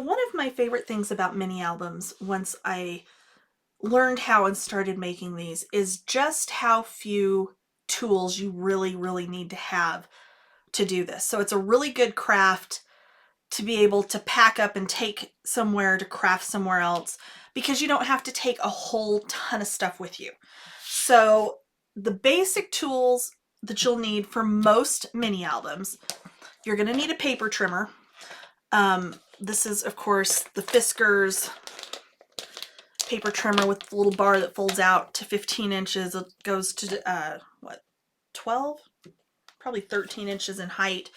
one of my favorite things about mini albums, once I learned how and started making these, is just how few tools you really need to have to do this. So it's a really good craft to be able to pack up and take somewhere to craft somewhere else, because you don't have to take a whole ton of stuff with you. So the basic tools that you'll need for most mini albums, you're going to need a paper trimmer. This is, of course, the Fiskars paper trimmer with the little bar that folds out to 15 inches. It goes to, 12? Probably 13 inches in height.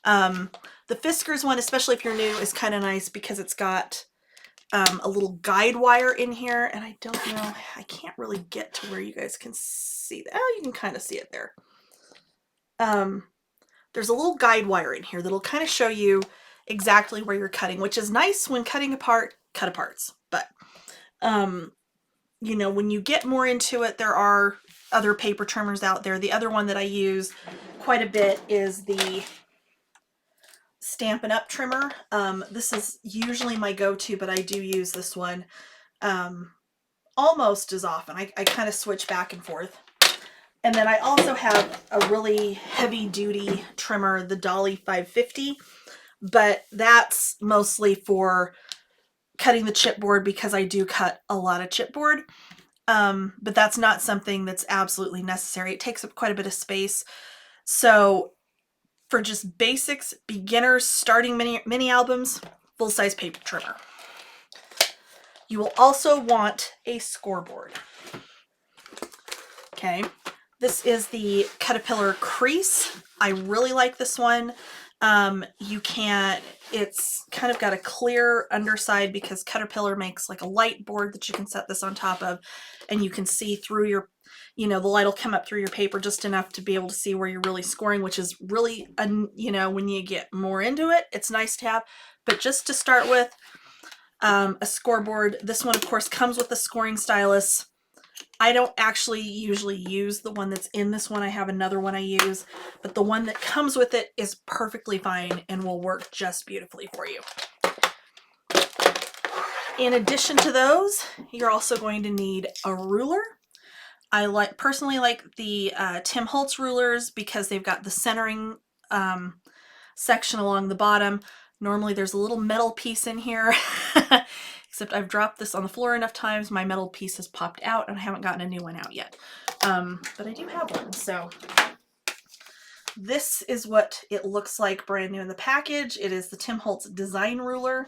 The Fiskars one, especially if you're new, is kind of nice because it's got a little guide wire in here. And I don't know, I can't really get to where you guys can see that. Oh, you can kind of see it there. There's a little guide wire in here that'll kind of show you exactly where you're cutting, which is nice when cutting apart cut aparts. But, you know, when you get more into it, there are other paper trimmers out there. The other one that I use quite a bit is the Stampin' Up! Trimmer. This is usually my go-to, but I do use this one almost as often. I kind of switch back and forth. And then I also have a really heavy-duty trimmer, the Dolly 550, but that's mostly for cutting the chipboard because I do cut a lot of chipboard. But that's not something that's absolutely necessary. It takes up quite a bit of space. So for just basics, beginners, starting mini albums, full-size paper trimmer. You will also want a scoreboard. Okay, this is the Caterpillar Crease. I really like this one. It's kind of got a clear underside because Caterpillar makes like a light board that you can set this on top of, and you can see through your, you know, the light will come up through your paper just enough to be able to see where you're really scoring, which is really, you know, when you get more into it, it's nice to have. But just to start with, a scoreboard. This one, of course, comes with a scoring stylus. I don't actually usually use the one that's in this one. I have another one I use, but the one that comes with it is perfectly fine and will work just beautifully for you. In addition to those, you're also going to need a ruler. I personally like the Tim Holtz rulers because they've got the centering section along the bottom. Normally there's a little metal piece in here, except I've dropped this on the floor enough times, my metal piece has popped out and I haven't gotten a new one out yet. But I do have one, so this is what it looks like brand new in the package. It is the Tim Holtz design ruler.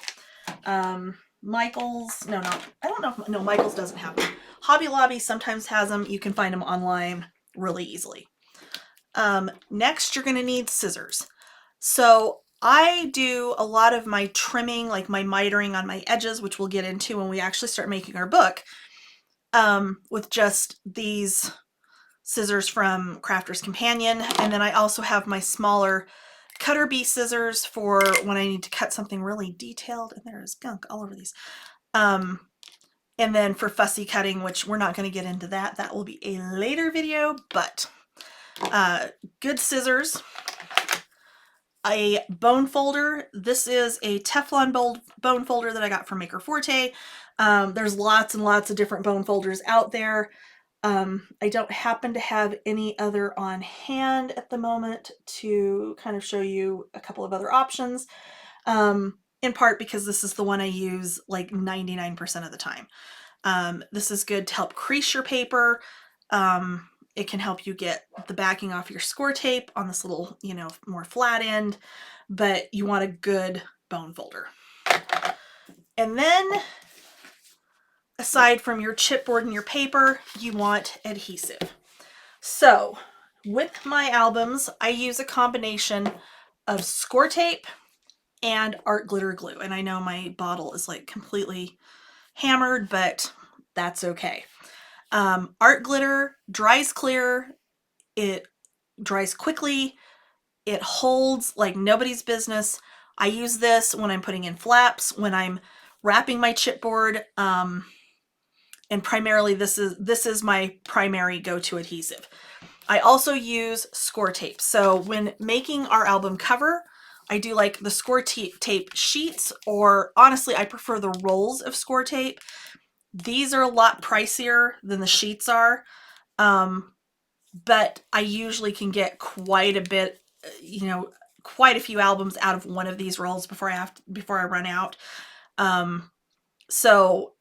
Michaels, no, I don't know if, no, Michaels doesn't have them. Hobby Lobby sometimes has them. You can find them online really easily. Next, you're going to need scissors. So I do a lot of my trimming, like my mitering on my edges, which we'll get into when we actually start making our book, with just these scissors from Crafter's Companion. And then I also have my smaller cutter bee scissors for when I need to cut something really detailed. And there is gunk all over these. And then for fussy cutting, which we're not going to get into that. That will be a later video, but good scissors. A bone folder. This is a Teflon bone folder that I got from Maker Forte. There's lots and lots of different bone folders out there. I don't happen to have any other on hand at the moment to kind of show you a couple of other options, in part because this is the one I use like 99% of the time. This is good to help crease your paper. It can help you get the backing off your score tape on this little, you know, more flat end, but you want a good bone folder. And then, aside from your chipboard and your paper, you want adhesive. So, with my albums, I use a combination of score tape and art glitter glue. And I know my bottle is like completely hammered, but that's okay. Art glitter dries clear, it dries quickly, it holds like nobody's business. I use this when I'm putting in flaps, when I'm wrapping my chipboard, and primarily this is my primary go-to adhesive. I also use score tape. So when making our album cover, I do like the score tape sheets, or honestly, I prefer the rolls of score tape. These are a lot pricier than the sheets are, but I usually can get quite a bit, quite a few albums out of one of these rolls before I run out. So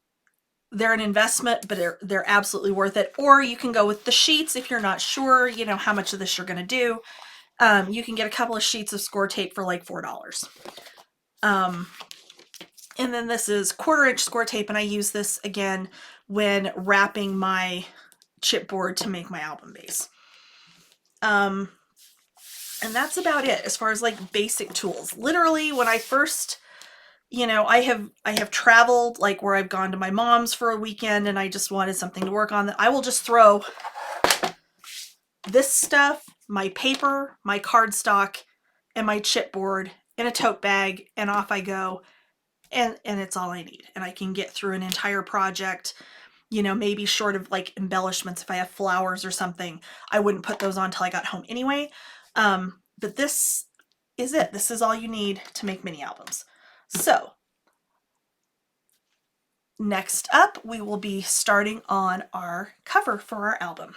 they're an investment, but they're absolutely worth it. Or you can go with the sheets if you're not sure, how much of this you're going to do. You can get a couple of sheets of score tape for like $4. And then this is 1/4" score tape, and I use this again when wrapping my chipboard to make my album base. And that's about it as far as like basic tools. Literally, when I first, I have traveled, like where I've gone to my mom's for a weekend and I just wanted something to work on, that I will just throw this stuff, my paper, my cardstock, and my chipboard in a tote bag, and off I go. And it's all I need. And I can get through an entire project, maybe short of like embellishments. If I have flowers or something, I wouldn't put those on till I got home anyway. But this is it. This is all you need to make mini albums. So next up, we will be starting on our cover for our album.